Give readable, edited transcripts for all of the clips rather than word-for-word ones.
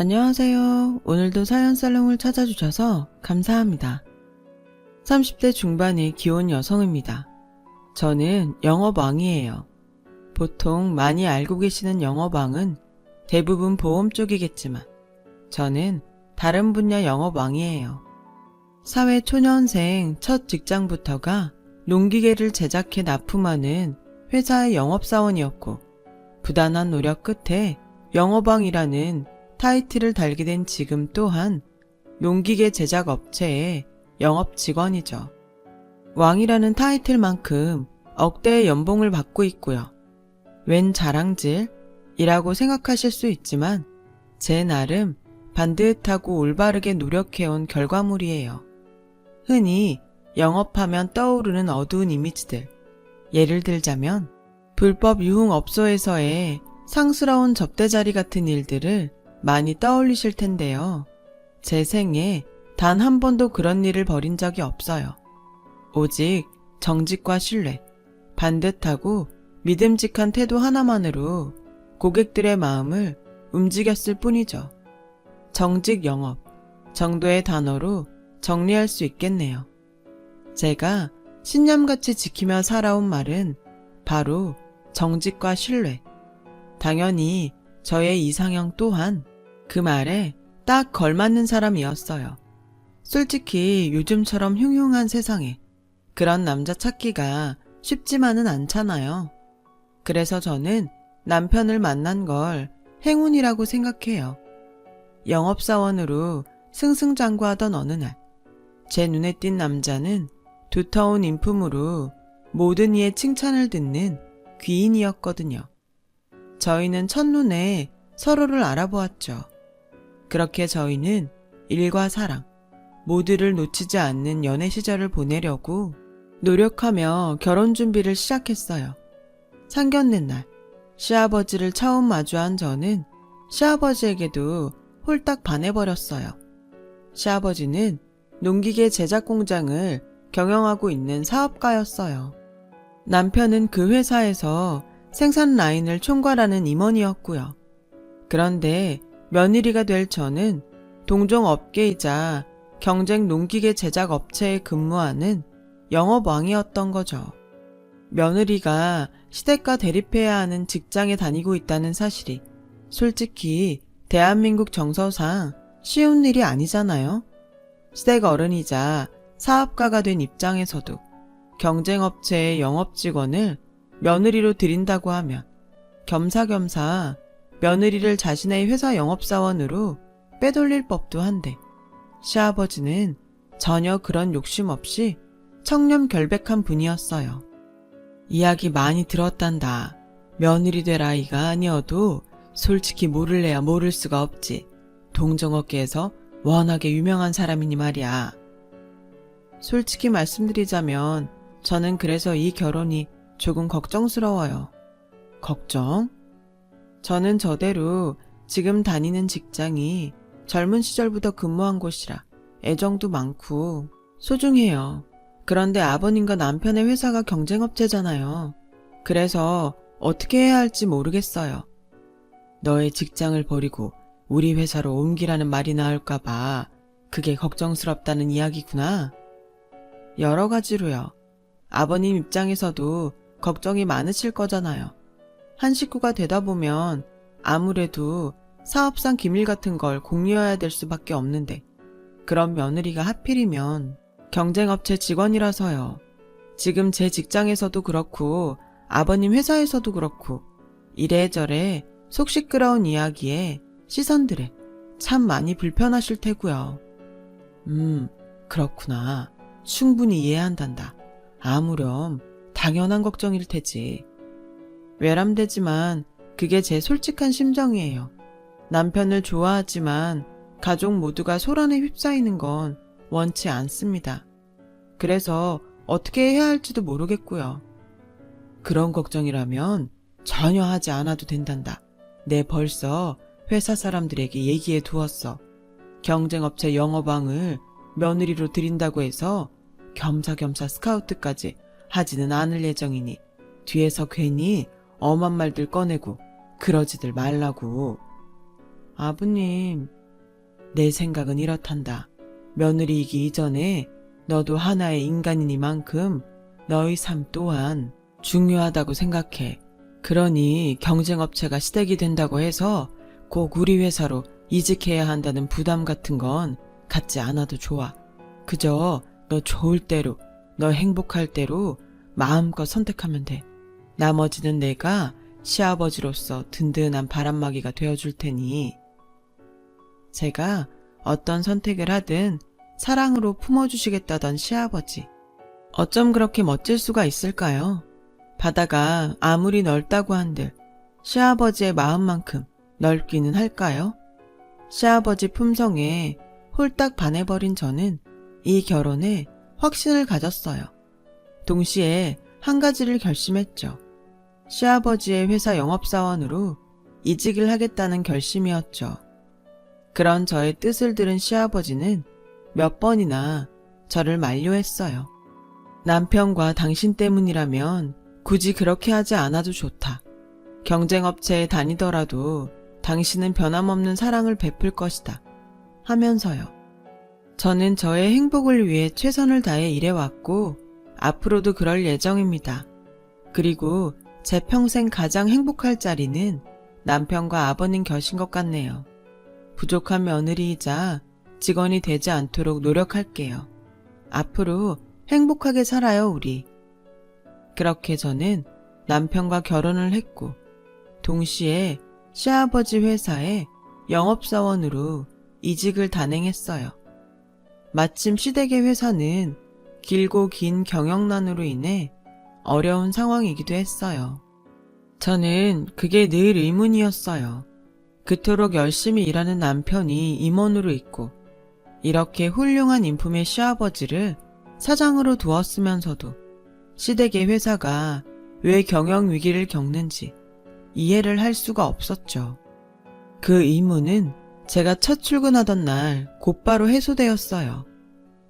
안녕하세요. 오늘도 사연살롱을 찾아주셔서 감사합니다. 30대 중반의 귀여운 여성입니다. 저는 영업왕이에요. 보통 많이 알고 계시는 영업왕은 대부분 보험 쪽이겠지만 저는 다른 분야 영업왕이에요. 사회 초년생 첫 직장부터가 농기계를 제작해 납품하는 회사의 영업사원이었고 부단한 노력 끝에 영업왕이라는 타이틀을 달게 된 지금 또한 농기계 제작 업체의 영업 직원이죠. 왕이라는 타이틀만큼 억대의 연봉을 받고 있고요. 웬 자랑질이라고 생각하실 수 있지만 제 나름 반듯하고 올바르게 노력해온 결과물이에요. 흔히 영업하면 떠오르는 어두운 이미지들, 예를 들자면 불법 유흥업소에서의 상스러운 접대자리 같은 일들을 많이 떠올리실 텐데요. 제 생에 단 한 번도 그런 일을 벌인 적이 없어요. 오직 정직과 신뢰, 반듯하고 믿음직한 태도 하나만으로 고객들의 마음을 움직였을 뿐이죠. 정직 영업 정도의 단어로 정리할 수 있겠네요. 제가 신념같이 지키며 살아온 말은 바로 정직과 신뢰. 당연히 저의 이상형 또한 그 말에 딱 걸맞는 사람이었어요. 솔직히 요즘처럼 흉흉한 세상에 그런 남자 찾기가 쉽지만은 않잖아요. 그래서 저는 남편을 만난 걸 행운이라고 생각해요. 영업사원으로 승승장구하던 어느 날, 제 눈에 띈 남자는 두터운 인품으로 모든 이의 칭찬을 듣는 귀인이었거든요. 저희는 첫눈에 서로를 알아보았죠. 그렇게 저희는 일과 사랑, 모두를 놓치지 않는 연애 시절을 보내려고 노력하며 결혼 준비를 시작했어요. 상견례 날, 시아버지를 처음 마주한 저는 시아버지에게도 홀딱 반해버렸어요. 시아버지는 농기계 제작 공장을 경영하고 있는 사업가였어요. 남편은 그 회사에서 생산 라인을 총괄하는 임원이었고요. 그런데 며느리가 될 저는 동종 업계이자 경쟁 농기계 제작 업체에 근무하는 영업왕이었던 거죠. 며느리가 시댁과 대립해야 하는 직장에 다니고 있다는 사실이 솔직히 대한민국 정서상 쉬운 일이 아니잖아요. 시댁 어른이자 사업가가 된 입장에서도 경쟁업체의 영업직원을 며느리로 들인다고 하면 겸사겸사 며느리를 자신의 회사 영업사원으로 빼돌릴 법도 한데 시아버지는 전혀 그런 욕심 없이 청렴결백한 분이었어요. 이야기 많이 들었단다. 며느리 될 아이가 아니어도 솔직히 모를래야 모를 수가 없지. 동종업계에서 워낙에 유명한 사람이니 말이야. 솔직히 말씀드리자면 저는 그래서 이 결혼이 조금 걱정스러워요. 걱정? 저는 저대로 지금 다니는 직장이 젊은 시절부터 근무한 곳이라 애정도 많고 소중해요. 그런데 아버님과 남편의 회사가 경쟁업체잖아요. 그래서 어떻게 해야 할지 모르겠어요. 너의 직장을 버리고 우리 회사로 옮기라는 말이 나올까봐 그게 걱정스럽다는 이야기구나. 여러 가지로요. 아버님 입장에서도 걱정이 많으실 거잖아요. 한 식구가 되다 보면 아무래도 사업상 기밀 같은 걸 공유해야 될 수밖에 없는데 그런 며느리가 하필이면 경쟁업체 직원이라서요. 지금 제 직장에서도 그렇고 아버님 회사에서도 그렇고 이래저래 속 시끄러운 이야기에 시선들에 참 많이 불편하실 테고요. 그렇구나. 충분히 이해한단다. 아무렴 당연한 걱정일 테지. 외람되지만 그게 제 솔직한 심정이에요. 남편을 좋아하지만 가족 모두가 소란에 휩싸이는 건 원치 않습니다. 그래서 어떻게 해야 할지도 모르겠고요. 그런 걱정이라면 전혀 하지 않아도 된단다. 내 벌써 회사 사람들에게 얘기해 두었어. 경쟁업체 영업왕을 며느리로 들인다고 해서 겸사겸사 스카우트까지 하지는 않을 예정이니 뒤에서 괜히 엄한 말들 꺼내고 그러지들 말라고. 아버님, 내 생각은 이렇단다. 며느리이기 이전에 너도 하나의 인간이니만큼 너의 삶 또한 중요하다고 생각해. 그러니 경쟁업체가 시댁이 된다고 해서 꼭 우리 회사로 이직해야 한다는 부담 같은 건 갖지 않아도 좋아. 그저 너 좋을 대로, 너 행복할 대로 마음껏 선택하면 돼. 나머지는 내가 시아버지로서 든든한 바람막이가 되어줄 테니. 제가 어떤 선택을 하든 사랑으로 품어주시겠다던 시아버지. 어쩜 그렇게 멋질 수가 있을까요? 바다가 아무리 넓다고 한들 시아버지의 마음만큼 넓기는 할까요? 시아버지 품성에 홀딱 반해버린 저는 이 결혼에 확신을 가졌어요. 동시에 한 가지를 결심했죠. 시아버지의 회사 영업사원으로 이직을 하겠다는 결심이었죠. 그런 저의 뜻을 들은 시아버지는 몇 번이나 저를 만류했어요. 남편과 당신 때문이라면 굳이 그렇게 하지 않아도 좋다. 경쟁업체에 다니더라도 당신은 변함없는 사랑을 베풀 것이다. 하면서요. 저는 저의 행복을 위해 최선을 다해 일해왔고 앞으로도 그럴 예정입니다. 그리고 제 평생 가장 행복할 자리는 남편과 아버님 곁인 것 같네요. 부족한 며느리이자 직원이 되지 않도록 노력할게요. 앞으로 행복하게 살아요, 우리. 그렇게 저는 남편과 결혼을 했고 동시에 시아버지 회사에 영업사원으로 이직을 단행했어요. 마침 시댁의 회사는 길고 긴 경영난으로 인해 어려운 상황이기도 했어요. 저는 그게 늘 의문이었어요. 그토록 열심히 일하는 남편이 임원으로 있고 이렇게 훌륭한 인품의 시아버지를 사장으로 두었으면서도 시댁의 회사가 왜 경영 위기를 겪는지 이해를 할 수가 없었죠. 그 의문은 제가 첫 출근하던 날 곧바로 해소되었어요.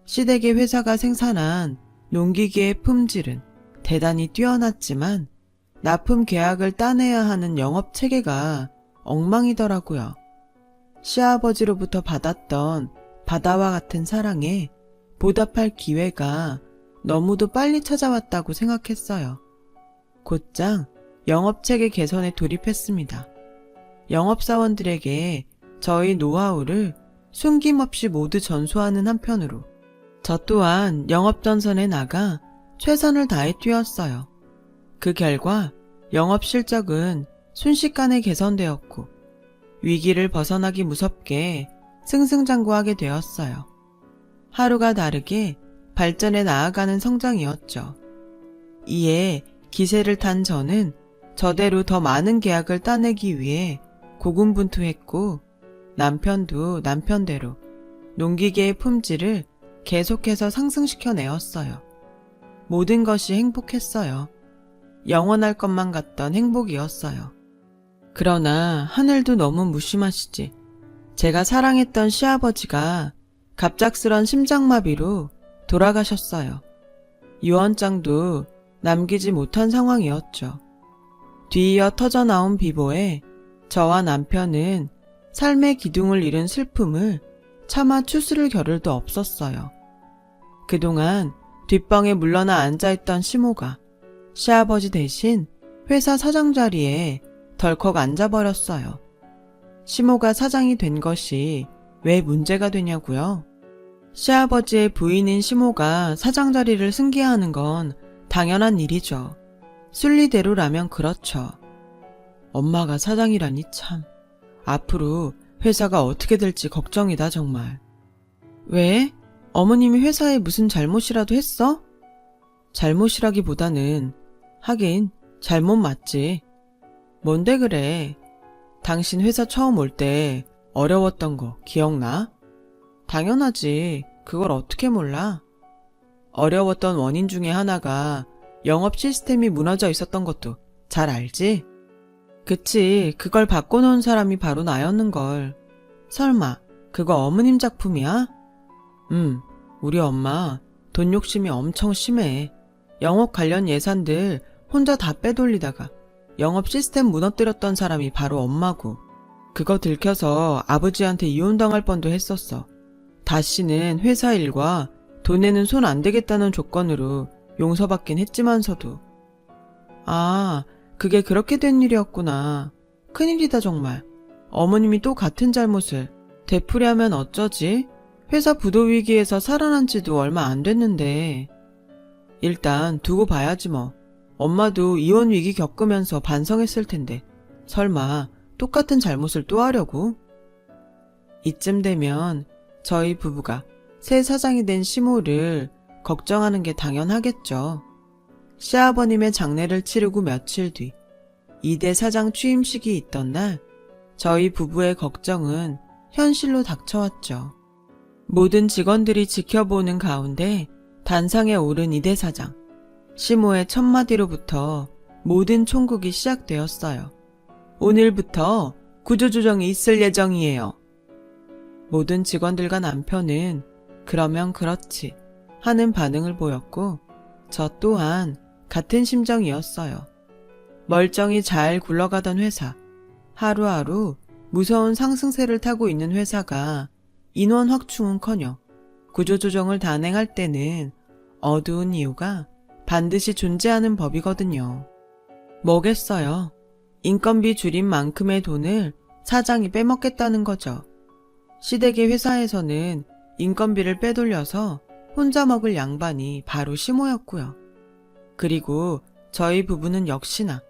시댁의 회사가 생산한 농기계의 품질은 대단히 뛰어났지만 납품 계약을 따내야 하는 영업 체계가 엉망이더라고요. 시아버지로부터 받았던 바다와 같은 사랑에 보답할 기회가 너무도 빨리 찾아왔다고 생각했어요. 곧장 영업체계 개선에 돌입했습니다. 영업사원들에게 저희 노하우를 숨김없이 모두 전수하는 한편으로 저 또한 영업전선에 나가 최선을 다해 뛰었어요. 그 결과 영업 실적은 순식간에 개선되었고 위기를 벗어나기 무섭게 승승장구하게 되었어요. 하루가 다르게 발전해 나아가는 성장이었죠. 이에 기세를 탄 저는 저대로 더 많은 계약을 따내기 위해 고군분투했고 남편도 남편대로 농기계의 품질을 계속해서 상승시켜 내었어요. 모든 것이 행복했어요. 영원할 것만 같던 행복이었어요. 그러나 하늘도 너무 무심하시지. 제가 사랑했던 시아버지가 갑작스런 심장마비로 돌아가셨어요. 유언장도 남기지 못한 상황이었죠. 뒤이어 터져나온 비보에 저와 남편은 삶의 기둥을 잃은 슬픔을 차마 추스를 겨를도 없었어요. 그동안 뒷방에 물러나 앉아있던 시모가 시아버지 대신 회사 사장 자리에 덜컥 앉아버렸어요. 시모가 사장이 된 것이 왜 문제가 되냐고요? 시아버지의 부인인 시모가 사장 자리를 승계하는 건 당연한 일이죠. 순리대로라면 그렇죠. 엄마가 사장이라니 참. 앞으로 회사가 어떻게 될지 걱정이다 정말. 왜? 어머님이 회사에 무슨 잘못이라도 했어? 잘못이라기보다는 하긴 잘못 맞지. 뭔데 그래? 당신 회사 처음 올 때 어려웠던 거 기억나? 당연하지. 그걸 어떻게 몰라? 어려웠던 원인 중에 하나가 영업 시스템이 무너져 있었던 것도 잘 알지? 그치, 그걸 바꿔놓은 사람이 바로 나였는걸. 설마 그거 어머님 작품이야? 우리 엄마 돈 욕심이 엄청 심해. 영업 관련 예산들 혼자 다 빼돌리다가 영업 시스템 무너뜨렸던 사람이 바로 엄마고. 그거 들켜서 아버지한테 이혼당할 뻔도 했었어. 다시는 회사 일과 돈에는 손 안 대겠다는 조건으로 용서받긴 했지만서도. 아, 그게 그렇게 된 일이었구나. 큰일이다 정말. 어머님이 또 같은 잘못을 되풀이하면 어쩌지? 회사 부도 위기에서 살아난 지도 얼마 안 됐는데. 일단 두고 봐야지 뭐. 엄마도 이혼 위기 겪으면서 반성했을 텐데 설마 똑같은 잘못을 또 하려고? 이쯤 되면 저희 부부가 새 사장이 된 시모를 걱정하는 게 당연하겠죠. 시아버님의 장례를 치르고 며칠 뒤 이대 사장 취임식이 있던 날 저희 부부의 걱정은 현실로 닥쳐왔죠. 모든 직원들이 지켜보는 가운데 단상에 오른 이대 사장. 시모의 첫마디로부터 모든 총국이 시작되었어요. 오늘부터 구조조정이 있을 예정이에요. 모든 직원들과 남편은 그러면 그렇지 하는 반응을 보였고 저 또한 같은 심정이었어요. 멀쩡히 잘 굴러가던 회사, 하루하루 무서운 상승세를 타고 있는 회사가 인원 확충은커녕 구조조정을 단행할 때는 어두운 이유가 반드시 존재하는 법이거든요. 뭐겠어요. 인건비 줄인 만큼의 돈을 사장이 빼먹겠다는 거죠. 시댁의 회사에서는 인건비를 빼돌려서 혼자 먹을 양반이 바로 시모였고요. 그리고 저희 부부는 역시나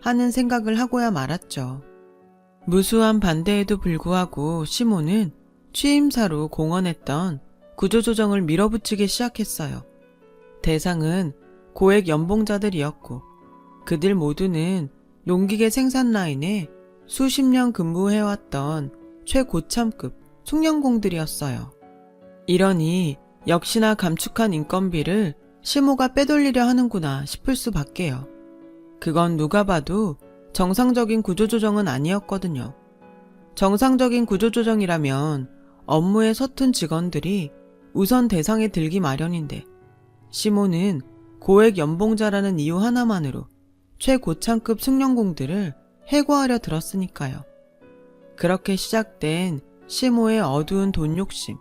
하는 생각을 하고야 말았죠. 무수한 반대에도 불구하고 시모는 취임사로 공언했던 구조조정을 밀어붙이기 시작했어요. 대상은 고액 연봉자들이었고 그들 모두는 농기계 생산 라인에 수십 년 근무해왔던 최고참급 숙련공들이었어요. 이러니 역시나 감축한 인건비를 시모가 빼돌리려 하는구나 싶을 수밖에요. 그건 누가 봐도 정상적인 구조조정은 아니었거든요. 정상적인 구조조정이라면 업무에 서툰 직원들이 우선 대상에 들기 마련인데 시모는 고액 연봉자라는 이유 하나만으로 최고참급 숙련공들을 해고하려 들었으니까요. 그렇게 시작된 시모의 어두운 돈 욕심,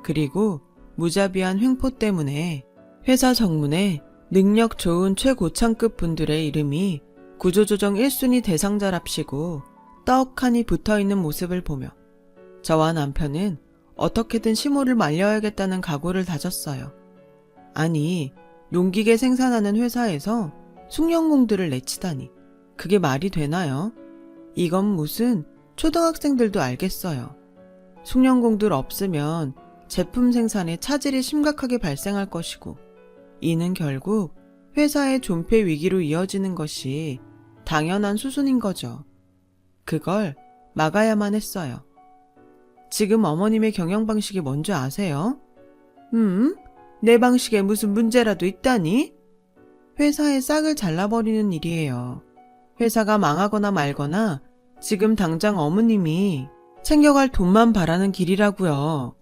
그리고 무자비한 횡포 때문에 회사 정문에 능력 좋은 최고참급 분들의 이름이 구조조정 1순위 대상자랍시고 떡하니 붙어있는 모습을 보며 저와 남편은 어떻게든 시모를 말려야겠다는 각오를 다졌어요. 아니, 농기계 생산하는 회사에서 숙련공들을 내치다니 그게 말이 되나요? 이건 무슨 초등학생들도 알겠어요. 숙련공들 없으면 제품 생산에 차질이 심각하게 발생할 것이고 이는 결국 회사의 존폐 위기로 이어지는 것이 당연한 수순인 거죠. 그걸 막아야만 했어요. 지금 어머님의 경영 방식이 뭔지 아세요? 내 방식에 무슨 문제라도 있다니? 회사의 싹을 잘라버리는 일이에요. 회사가 망하거나 말거나 지금 당장 어머님이 챙겨갈 돈만 바라는 길이라고요.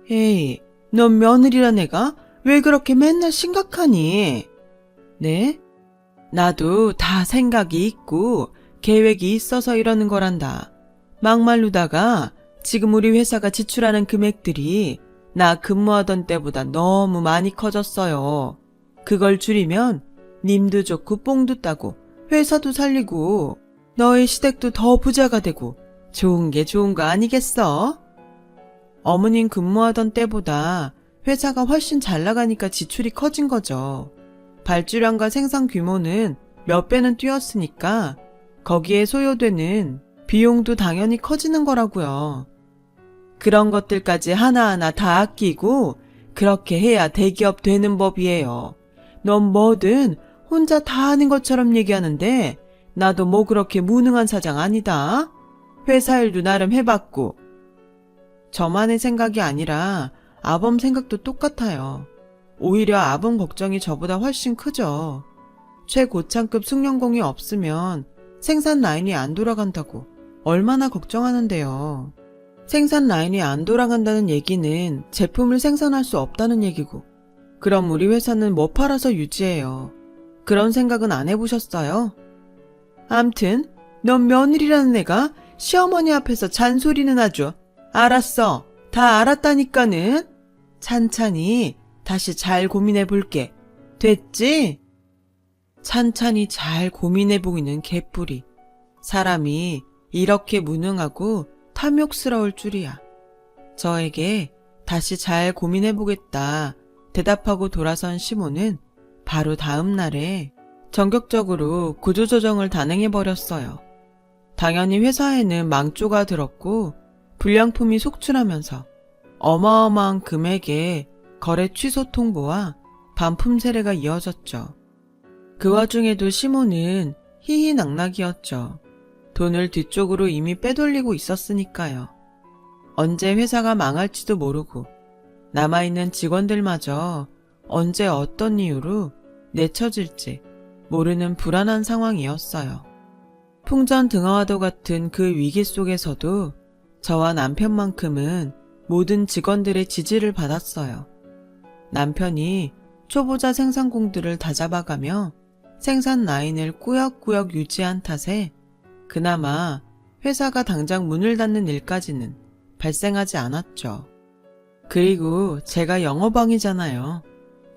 에이, 넌 며느리란 애가 왜 그렇게 맨날 심각하니? 네? 나도 다 생각이 있고 계획이 있어서 이러는 거란다. 막말로다가 지금 우리 회사가 지출하는 금액들이 나 근무하던 때보다 너무 많이 커졌어요. 그걸 줄이면 님도 좋고 뽕도 따고 회사도 살리고 너희 시댁도 더 부자가 되고 좋은 게 좋은 거 아니겠어? 어머님 근무하던 때보다 회사가 훨씬 잘 나가니까 지출이 커진 거죠. 발주량과 생산 규모는 몇 배는 뛰었으니까 거기에 소요되는 비용도 당연히 커지는 거라고요. 그런 것들까지 하나하나 다 아끼고 그렇게 해야 대기업 되는 법이에요. 넌 뭐든 혼자 다 하는 것처럼 얘기하는데 나도 뭐 그렇게 무능한 사장 아니다. 회사 일도 나름 해봤고. 저만의 생각이 아니라 아범 생각도 똑같아요. 오히려 아범 걱정이 저보다 훨씬 크죠. 최고참급 숙련공이 없으면 생산 라인이 안 돌아간다고 얼마나 걱정하는데요. 생산 라인이 안 돌아간다는 얘기는 제품을 생산할 수 없다는 얘기고 그럼 우리 회사는 뭐 팔아서 유지해요. 그런 생각은 안 해보셨어요? 암튼 넌 며느리라는 애가 시어머니 앞에서 잔소리는 아주. 알았어. 다 알았다니까는. 찬찬히 다시 잘 고민해 볼게. 됐지? 찬찬히 잘 고민해 보이는 개뿔이. 사람이 이렇게 무능하고 탐욕스러울 줄이야. 저에게 다시 잘 고민해 보겠다 대답하고 돌아선 시모는 바로 다음 날에 전격적으로 구조조정을 단행해 버렸어요. 당연히 회사에는 망조가 들었고 불량품이 속출하면서 어마어마한 금액의 거래 취소 통보와 반품 세례가 이어졌죠. 그 와중에도 시모는 희희낙낙이었죠. 돈을 뒤쪽으로 이미 빼돌리고 있었으니까요. 언제 회사가 망할지도 모르고 남아있는 직원들마저 언제 어떤 이유로 내쳐질지 모르는 불안한 상황이었어요. 풍전등화와도 같은 그 위기 속에서도 저와 남편만큼은 모든 직원들의 지지를 받았어요. 남편이 초보자 생산공들을 다잡아가며 생산 라인을 꾸역꾸역 유지한 탓에 그나마 회사가 당장 문을 닫는 일까지는 발생하지 않았죠. 그리고 제가 영업왕이잖아요.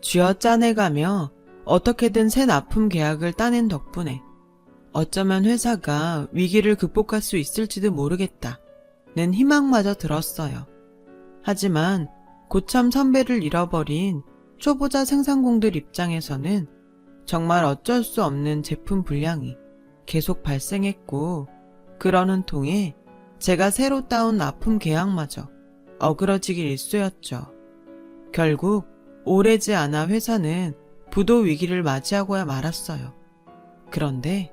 쥐어 짜내가며 어떻게든 새 납품 계약을 따낸 덕분에 어쩌면 회사가 위기를 극복할 수 있을지도 모르겠다는 희망마저 들었어요. 하지만 고참 선배를 잃어버린 초보자 생산공들 입장에서는 정말 어쩔 수 없는 제품 불량이 계속 발생했고, 그러는 통에 제가 새로 따온 납품 계약마저 어그러지길 일쑤였죠. 결국 오래지 않아 회사는 부도 위기를 맞이하고야 말았어요. 그런데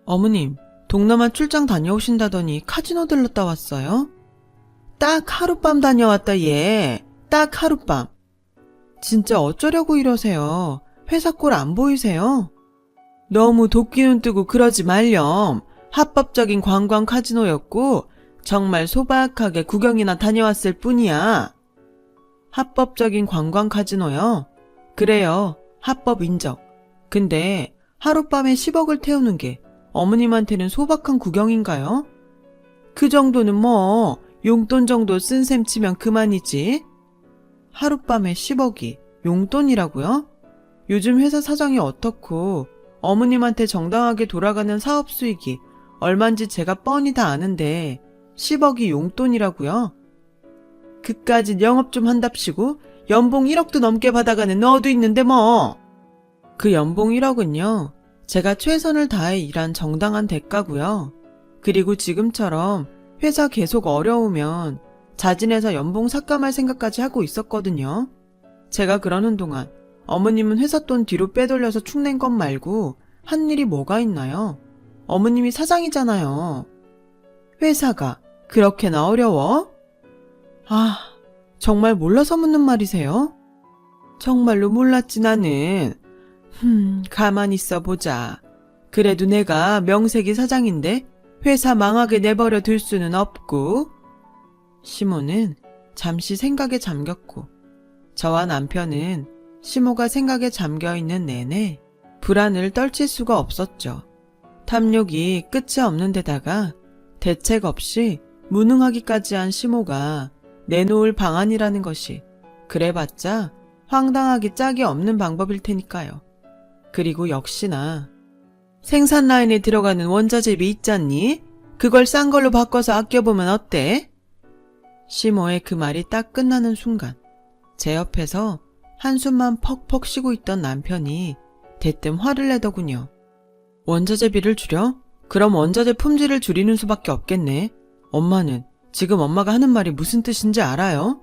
어머님, 동남아 출장 다녀오신다더니 카지노 들렀다 왔어요? 딱 하룻밤 다녀왔다 얘. 딱 하룻밤. 진짜 어쩌려고 이러세요? 회사 꼴 안 보이세요? 너무 도끼눈 뜨고 그러지 말렴. 합법적인 관광 카지노였고 정말 소박하게 구경이나 다녀왔을 뿐이야. 합법적인 관광 카지노요? 그래요. 합법 인정. 근데 하룻밤에 10억을 태우는 게 어머님한테는 소박한 구경인가요? 그 정도는 뭐 용돈 정도 쓴 셈 치면 그만이지. 하룻밤에 10억이 용돈이라고요? 요즘 회사 사정이 어떻고 어머님한테 정당하게 돌아가는 사업 수익이 얼만지 제가 뻔히 다 아는데 10억이 용돈이라고요? 그까짓 영업 좀 한답시고 연봉 1억도 넘게 받아가는 너도 있는데 뭐. 그 연봉 1억은요. 제가 최선을 다해 일한 정당한 대가고요. 그리고 지금처럼 회사 계속 어려우면 자진해서 연봉 삭감할 생각까지 하고 있었거든요. 제가 그러는 동안 어머님은 회사 돈 뒤로 빼돌려서 축낸 것 말고 한 일이 뭐가 있나요? 어머님이 사장이잖아요. 회사가 그렇게나 어려워? 아, 정말 몰라서 묻는 말이세요? 정말로 몰랐지 나는. 가만히 있어 보자. 그래도 내가 명색이 사장인데 회사 망하게 내버려 둘 수는 없고. 시모는 잠시 생각에 잠겼고 저와 남편은 시모가 생각에 잠겨있는 내내 불안을 떨칠 수가 없었죠. 탐욕이 끝이 없는 데다가 대책 없이 무능하기까지 한 시모가 내놓을 방안이라는 것이 그래봤자 황당하기 짝이 없는 방법일 테니까요. 그리고 역시나 생산 라인에 들어가는 원자재비 있잖니? 그걸 싼 걸로 바꿔서 아껴보면 어때? 시모의 그 말이 딱 끝나는 순간 제 옆에서 한숨만 퍽퍽 쉬고 있던 남편이 대뜸 화를 내더군요. 원자재비를 줄여? 그럼 원자재 품질을 줄이는 수밖에 없겠네. 엄마는 지금 엄마가 하는 말이 무슨 뜻인지 알아요?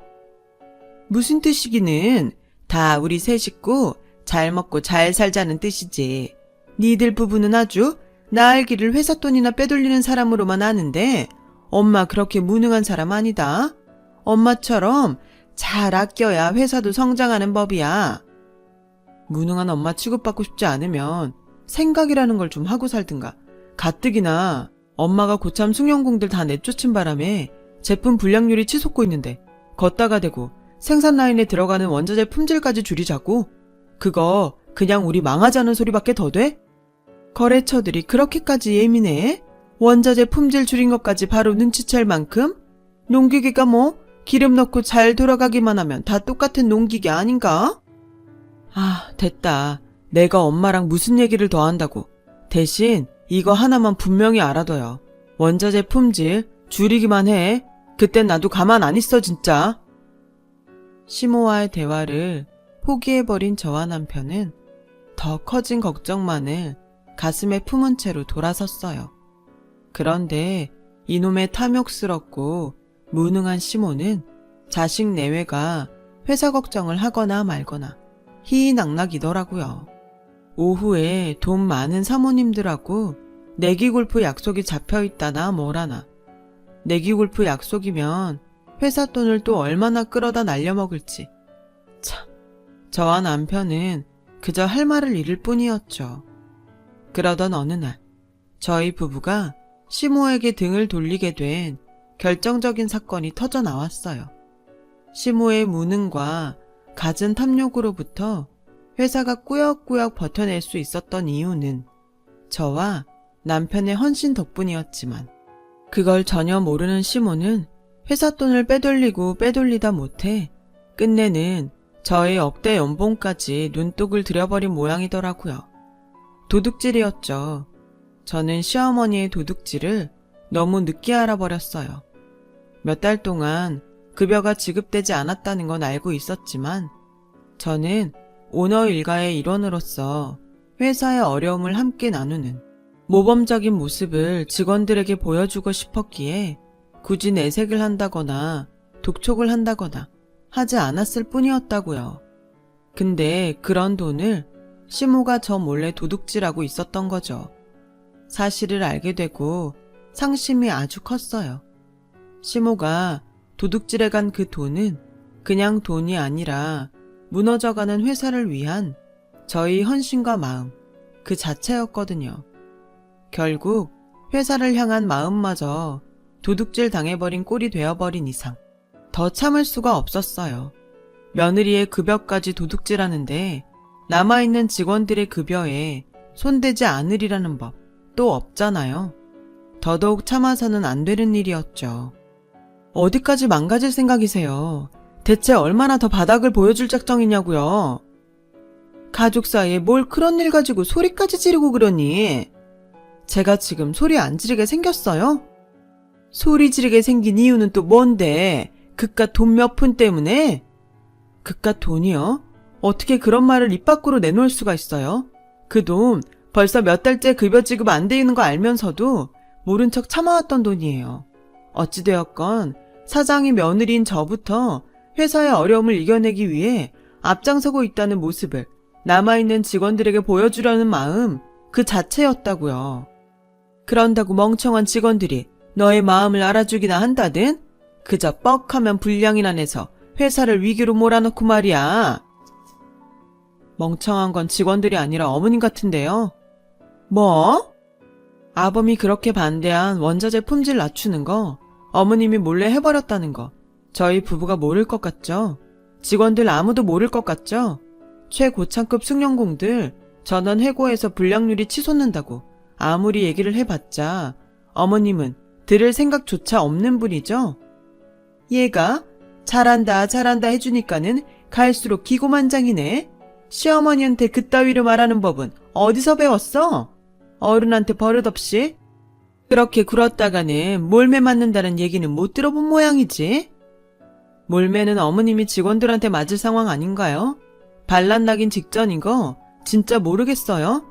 무슨 뜻이기는 다 우리 세 식구 잘 먹고 잘 살자는 뜻이지. 니들 부부는 아주 나 알기를 회사 돈이나 빼돌리는 사람으로만 아는데 엄마 그렇게 무능한 사람 아니다. 엄마처럼 잘 아껴야 회사도 성장하는 법이야. 무능한 엄마 취급받고 싶지 않으면 생각이라는 걸 좀 하고 살든가. 가뜩이나 엄마가 고참 숭늉공들 다 내쫓은 바람에 제품 불량률이 치솟고 있는데 걷다가 대고 생산 라인에 들어가는 원자재 품질까지 줄이자고? 그거 그냥 우리 망하자는 소리밖에 더 돼? 거래처들이 그렇게까지 예민해? 원자재 품질 줄인 것까지 바로 눈치챌 만큼? 농기계가 뭐 기름 넣고 잘 돌아가기만 하면 다 똑같은 농기계 아닌가? 아, 됐다. 내가 엄마랑 무슨 얘기를 더 한다고. 대신 이거 하나만 분명히 알아둬요. 원자재 품질 줄이기만 해. 그땐 나도 가만 안 있어 진짜. 시모와의 대화를 포기해버린 저와 남편은 더 커진 걱정만을 가슴에 품은 채로 돌아섰어요. 그런데 이놈의 탐욕스럽고 무능한 시모는 자식 내외가 회사 걱정을 하거나 말거나 희희낙낙이더라고요. 오후에 돈 많은 사모님들하고 내기골프 약속이 잡혀있다나 뭐라나. 내기골프 약속이면 회사 돈을 또 얼마나 끌어다 날려먹을지. 참, 저와 남편은 그저 할 말을 잃을 뿐이었죠. 그러던 어느 날 저희 부부가 시모에게 등을 돌리게 된 결정적인 사건이 터져 나왔어요. 시모의 무능과 갖은 탐욕으로부터 회사가 꾸역꾸역 버텨낼 수 있었던 이유는 저와 남편의 헌신 덕분이었지만 그걸 전혀 모르는 시모는 회사 돈을 빼돌리고 빼돌리다 못해 끝내는 저의 억대 연봉까지 눈독을 들여버린 모양이더라고요. 도둑질이었죠. 저는 시어머니의 도둑질을 너무 늦게 알아버렸어요. 몇 달 동안 급여가 지급되지 않았다는 건 알고 있었지만 저는 오너 일가의 일원으로서 회사의 어려움을 함께 나누는 모범적인 모습을 직원들에게 보여주고 싶었기에 굳이 내색을 한다거나 독촉을 한다거나 하지 않았을 뿐이었다고요. 근데 그런 돈을 시모가 저 몰래 도둑질하고 있었던 거죠. 사실을 알게 되고 상심이 아주 컸어요. 시모가 도둑질해 간 그 돈은 그냥 돈이 아니라 무너져가는 회사를 위한 저희 헌신과 마음 그 자체였거든요. 결국 회사를 향한 마음마저 도둑질 당해버린 꼴이 되어버린 이상 더 참을 수가 없었어요. 며느리의 급여까지 도둑질하는데 남아있는 직원들의 급여에 손대지 않으리라는 법 또 없잖아요. 더더욱 참아서는 안 되는 일이었죠. 어디까지 망가질 생각이세요? 대체 얼마나 더 바닥을 보여줄 작정이냐고요? 가족 사이에 뭘 그런 일 가지고 소리까지 지르고 그러니? 제가 지금 소리 안 지르게 생겼어요? 소리 지르게 생긴 이유는 또 뭔데? 그깟 돈 몇 푼 때문에? 그깟 돈이요? 어떻게 그런 말을 입 밖으로 내놓을 수가 있어요? 그 돈 벌써 몇 달째 급여 지급 안 돼 있는 거 알면서도 모른 척 참아왔던 돈이에요. 어찌되었건 사장이 며느리인 저부터 회사의 어려움을 이겨내기 위해 앞장서고 있다는 모습을 남아있는 직원들에게 보여주려는 마음 그 자체였다고요. 그런다고 멍청한 직원들이 너의 마음을 알아주기나 한다든? 그저 뻑하면 분량이나 내서 회사를 위기로 몰아넣고 말이야. 멍청한 건 직원들이 아니라 어머님 같은데요. 뭐? 아범이 그렇게 반대한 원자재 품질 낮추는 거 어머님이 몰래 해버렸다는 거 저희 부부가 모를 것 같죠? 직원들 아무도 모를 것 같죠? 최고창급 승용공들 전원 해고해서 불량률이 치솟는다고 아무리 얘기를 해봤자 어머님은 들을 생각조차 없는 분이죠? 얘가 잘한다 잘한다 해주니까는 갈수록 기고만장이네. 시어머니한테 그따위로 말하는 법은 어디서 배웠어? 어른한테 버릇없이? 그렇게 굴었다가는 몰매 맞는다는 얘기는 못 들어본 모양이지? 몰매는 어머님이 직원들한테 맞을 상황 아닌가요? 반란나긴 직전인 거 진짜 모르겠어요?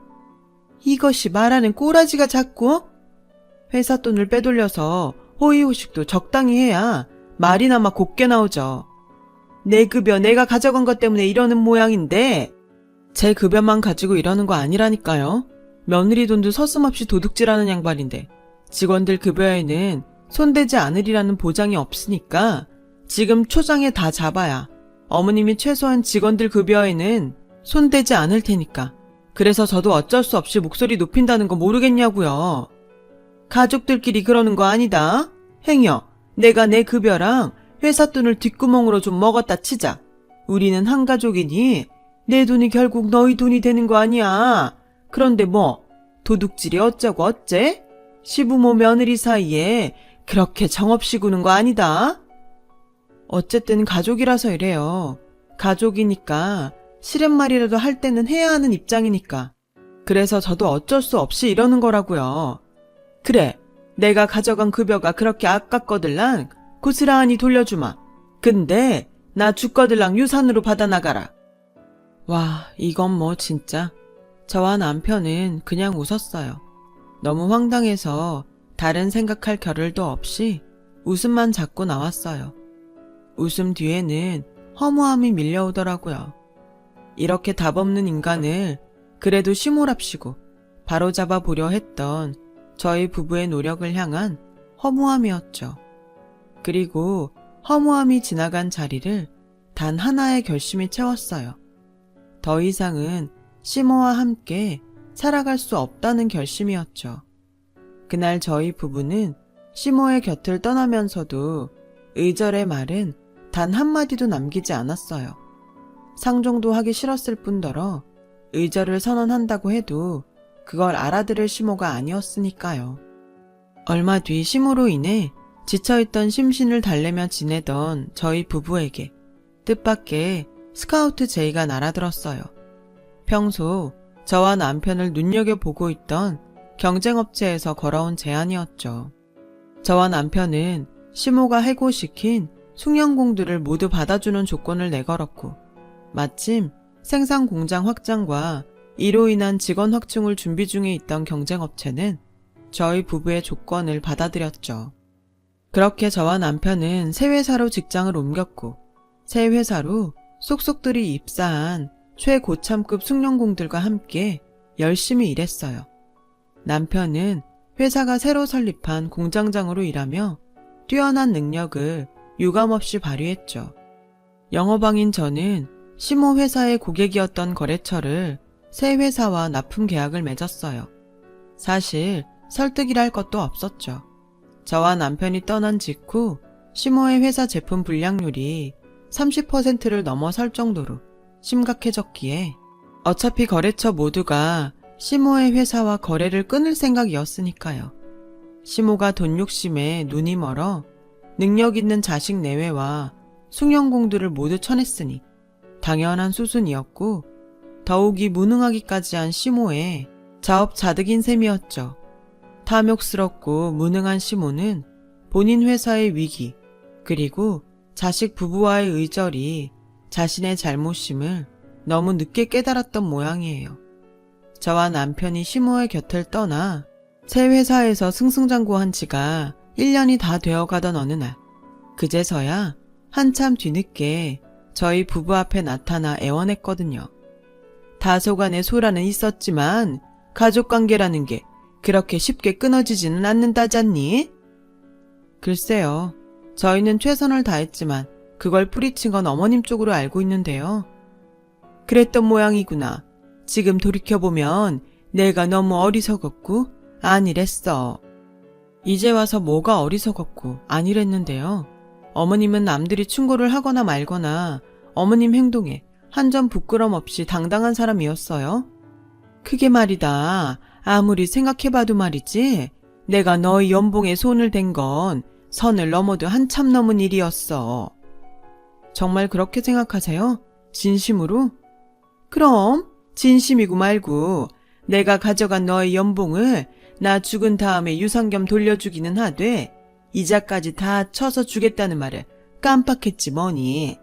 이것이 말하는 꼬라지가 작고? 회사 돈을 빼돌려서 호의호식도 적당히 해야 말이나마 곱게 나오죠. 내 급여 내가 가져간 것 때문에 이러는 모양인데 제 급여만 가지고 이러는 거 아니라니까요. 며느리 돈도 서슴없이 도둑질하는 양반인데 직원들 급여에는 손대지 않으리라는 보장이 없으니까 지금 초장에 다 잡아야 어머님이 최소한 직원들 급여에는 손대지 않을 테니까 그래서 저도 어쩔 수 없이 목소리 높인다는 거 모르겠냐고요. 가족들끼리 그러는 거 아니다. 행여 내가 내 급여랑 회사 돈을 뒷구멍으로 좀 먹었다 치자. 우리는 한 가족이니 내 돈이 결국 너희 돈이 되는 거 아니야. 그런데 뭐 도둑질이 어쩌고 어째? 시부모 며느리 사이에 그렇게 정없이 구는 거 아니다. 어쨌든 가족이라서 이래요. 가족이니까 실행말이라도 할 때는 해야 하는 입장이니까. 그래서 저도 어쩔 수 없이 이러는 거라고요. 그래, 내가 가져간 급여가 그렇게 아깝거들랑 고스란히 돌려주마. 근데 나 죽거들랑 유산으로 받아나가라. 와, 이건 뭐 진짜. 저와 남편은 그냥 웃었어요. 너무 황당해서 다른 생각할 겨를도 없이 웃음만 자꾸 나왔어요. 웃음 뒤에는 허무함이 밀려오더라고요. 이렇게 답없는 인간을 그래도 시몰합시고 바로잡아 보려 했던 저희 부부의 노력을 향한 허무함이었죠. 그리고 허무함이 지나간 자리를 단 하나의 결심이 채웠어요. 더 이상은 시모와 함께 살아갈 수 없다는 결심이었죠. 그날 저희 부부는 시모의 곁을 떠나면서도 의절의 말은 단 한마디도 남기지 않았어요. 상종도 하기 싫었을 뿐더러 의절을 선언한다고 해도 그걸 알아들을 시모가 아니었으니까요. 얼마 뒤 시모로 인해 지쳐있던 심신을 달래며 지내던 저희 부부에게 뜻밖의 스카우트 제의가 날아들었어요. 평소 저와 남편을 눈여겨보고 있던 경쟁업체에서 걸어온 제안이었죠. 저와 남편은 시모가 해고시킨 숭늉공들을 모두 받아주는 조건을 내걸었고 마침 생산 공장 확장과 이로 인한 직원 확충을 준비 중에 있던 경쟁업체는 저희 부부의 조건을 받아들였죠. 그렇게 저와 남편은 새 회사로 직장을 옮겼고 새 회사로 쏙쏙들이 입사한 최고참급 숭늉공들과 함께 열심히 일했어요. 남편은 회사가 새로 설립한 공장장으로 일하며 뛰어난 능력을 유감없이 발휘했죠. 영업왕인 저는 시모 회사의 고객이었던 거래처를 새 회사와 납품 계약을 맺었어요. 사실 설득이랄 것도 없었죠. 저와 남편이 떠난 직후 시모의 회사 제품 불량률이 30%를 넘어설 정도로 심각해졌기에 어차피 거래처 모두가 시모의 회사와 거래를 끊을 생각이었으니까요. 시모가 돈 욕심에 눈이 멀어 능력 있는 자식 내외와 숭늉공들을 모두 쳐냈으니 당연한 수순이었고 더욱이 무능하기까지 한 시모의 자업자득인 셈이었죠. 탐욕스럽고 무능한 시모는 본인 회사의 위기 그리고 자식 부부와의 의절이 자신의 잘못임을 너무 늦게 깨달았던 모양이에요. 저와 남편이 시모의 곁을 떠나 새 회사에서 승승장구한 지가 1년이 다 되어가던 어느 날 그제서야 한참 뒤늦게 저희 부부 앞에 나타나 애원했거든요. 다소간의 소란은 있었지만 가족관계라는 게 그렇게 쉽게 끊어지지는 않는다잖니? 글쎄요. 저희는 최선을 다했지만 그걸 뿌리친 건 어머님 쪽으로 알고 있는데요. 그랬던 모양이구나. 지금 돌이켜보면 내가 너무 어리석었고 안일했어. 이제 와서 뭐가 어리석었고 안일했는데요. 어머님은 남들이 충고를 하거나 말거나 어머님 행동에 한 점 부끄럼 없이 당당한 사람이었어요. 그게 말이다. 아무리 생각해봐도 말이지. 내가 너희 연봉에 손을 댄 건 선을 넘어도 한참 넘은 일이었어. 정말 그렇게 생각하세요? 진심으로? 그럼 진심이고 말고 내가 가져간 너의 연봉을 나 죽은 다음에 유상겸 돌려주기는 하되 이자까지 다 쳐서 주겠다는 말을 깜빡했지 뭐니.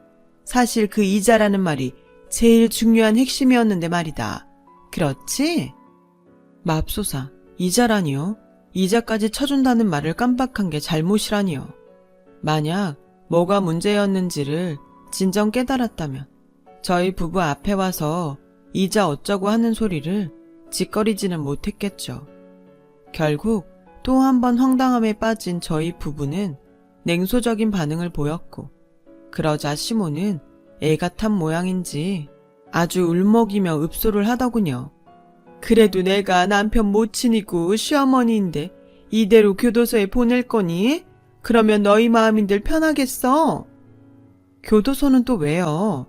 사실 그 이자라는 말이 제일 중요한 핵심이었는데 말이다. 그렇지? 맙소사, 이자라니요? 이자까지 쳐준다는 말을 깜빡한 게 잘못이라니요. 만약 뭐가 문제였는지를 진정 깨달았다면 저희 부부 앞에 와서 이자 어쩌고 하는 소리를 짓거리지는 못했겠죠. 결국 또 한 번 황당함에 빠진 저희 부부는 냉소적인 반응을 보였고 그러자 시모는 애가 탄 모양인지 아주 울먹이며 읍소를 하더군요. 그래도 내가 남편 모친이고 시어머니인데 이대로 교도소에 보낼 거니? 그러면 너희 마음인들 편하겠어? 교도소는 또 왜요?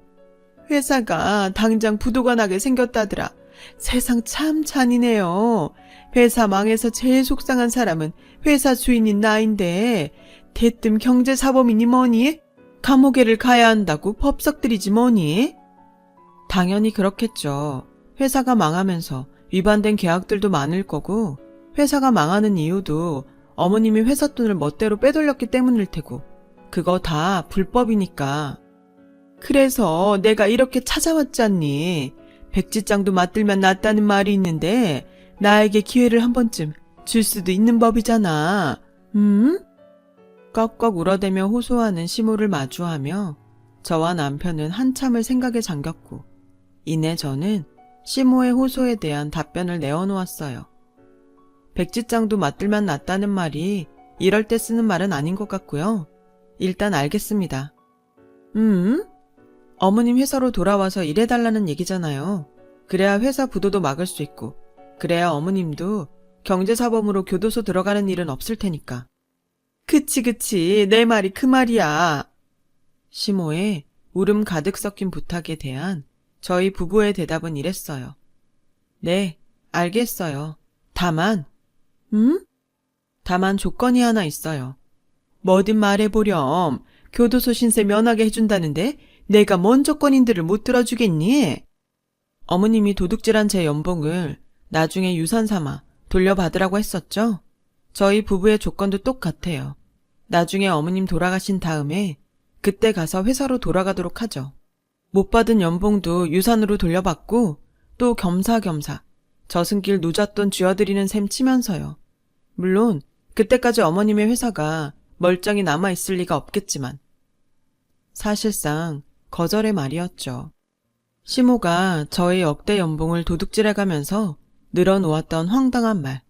회사가 당장 부도가 나게 생겼다더라. 세상 참 잔인해요. 회사 망해서 제일 속상한 사람은 회사 주인인 나인데 대뜸 경제사범이니 뭐니? 감옥에를 가야 한다고 법석들이지 뭐니? 당연히 그렇겠죠. 회사가 망하면서 위반된 계약들도 많을 거고 회사가 망하는 이유도 어머님이 회사 돈을 멋대로 빼돌렸기 때문일 테고 그거 다 불법이니까. 그래서 내가 이렇게 찾아왔잖니. 백지장도 맞들면 낫다는 말이 있는데 나에게 기회를 한 번쯤 줄 수도 있는 법이잖아. 꺽꺽 울어대며 호소하는 시모를 마주하며 저와 남편은 한참을 생각에 잠겼고 이내 저는 시모의 호소에 대한 답변을 내어놓았어요. 백지장도 맞들면 낫다는 말이 이럴 때 쓰는 말은 아닌 것 같고요. 일단 알겠습니다. 어머님 회사로 돌아와서 일해달라는 얘기잖아요. 그래야 회사 부도도 막을 수 있고 그래야 어머님도 경제사범으로 교도소 들어가는 일은 없을 테니까. 그치 내 말이 그 말이야. 시모의 울음 가득 섞인 부탁에 대한 저희 부부의 대답은 이랬어요. 네, 알겠어요. 다만 다만 조건이 하나 있어요. 뭐든 말해보렴. 교도소 신세 면하게 해준다는데 내가 뭔 조건인들을 못 들어주겠니? 어머님이 도둑질한 제 연봉을 나중에 유산 삼아 돌려받으라고 했었죠? 저희 부부의 조건도 똑같아요. 나중에 어머님 돌아가신 다음에 그때 가서 회사로 돌아가도록 하죠. 못 받은 연봉도 유산으로 돌려받고 또 겸사겸사 저승길 노잣돈 쥐어드리는 셈 치면서요. 물론 그때까지 어머님의 회사가 멀쩡히 남아있을 리가 없겠지만 사실상 거절의 말이었죠. 시모가 저의 역대 연봉을 도둑질해가면서 늘어놓았던 황당한 말,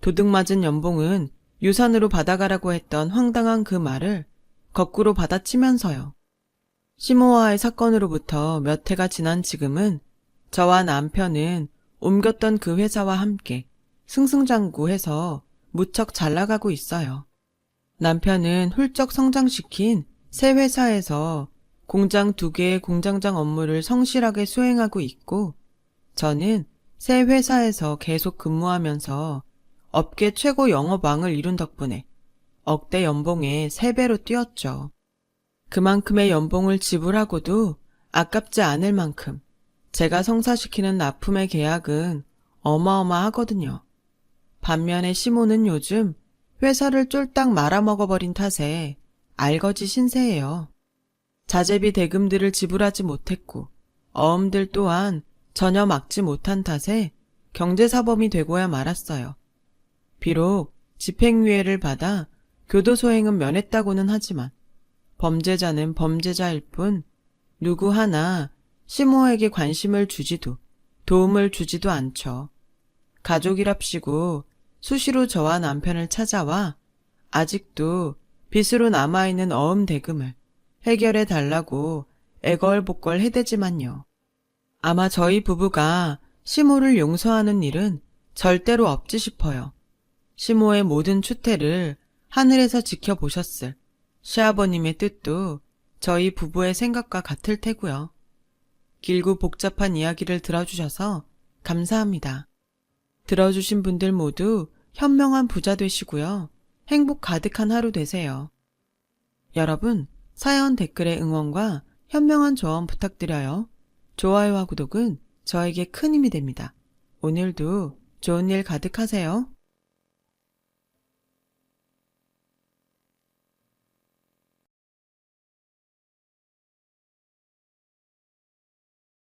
도둑맞은 연봉은 유산으로 받아가라고 했던 황당한 그 말을 거꾸로 받아치면서요. 시모와의 사건으로부터 몇 해가 지난 지금은 저와 남편은 옮겼던 그 회사와 함께 승승장구해서 무척 잘 나가고 있어요. 남편은 훌쩍 성장시킨 새 회사에서 공장 2개의 공장장 업무를 성실하게 수행하고 있고 저는 새 회사에서 계속 근무하면서 업계 최고 영업왕을 이룬 덕분에 억대 연봉에 3배로 뛰었죠. 그만큼의 연봉을 지불하고도 아깝지 않을 만큼 제가 성사시키는 납품의 계약은 어마어마하거든요. 반면에 시모는 요즘 회사를 쫄딱 말아먹어버린 탓에 알거지 신세예요. 자재비 대금들을 지불하지 못했고 어음들 또한 전혀 막지 못한 탓에 경제사범이 되고야 말았어요. 비록 집행유예를 받아 교도소행은 면했다고는 하지만 범죄자는 범죄자일 뿐 누구 하나 시모에게 관심을 주지도 도움을 주지도 않죠. 가족이랍시고 수시로 저와 남편을 찾아와 아직도 빚으로 남아있는 어음 대금을 해결해 달라고 애걸복걸 해대지만요. 아마 저희 부부가 시모를 용서하는 일은 절대로 없지 싶어요. 시모의 모든 추태를 하늘에서 지켜보셨을 시아버님의 뜻도 저희 부부의 생각과 같을 테고요. 길고 복잡한 이야기를 들어주셔서 감사합니다. 들어주신 분들 모두 현명한 부자 되시고요. 행복 가득한 하루 되세요. 여러분, 사연 댓글에 응원과 현명한 조언 부탁드려요. 좋아요와 구독은 저에게 큰 힘이 됩니다. 오늘도 좋은 일 가득하세요.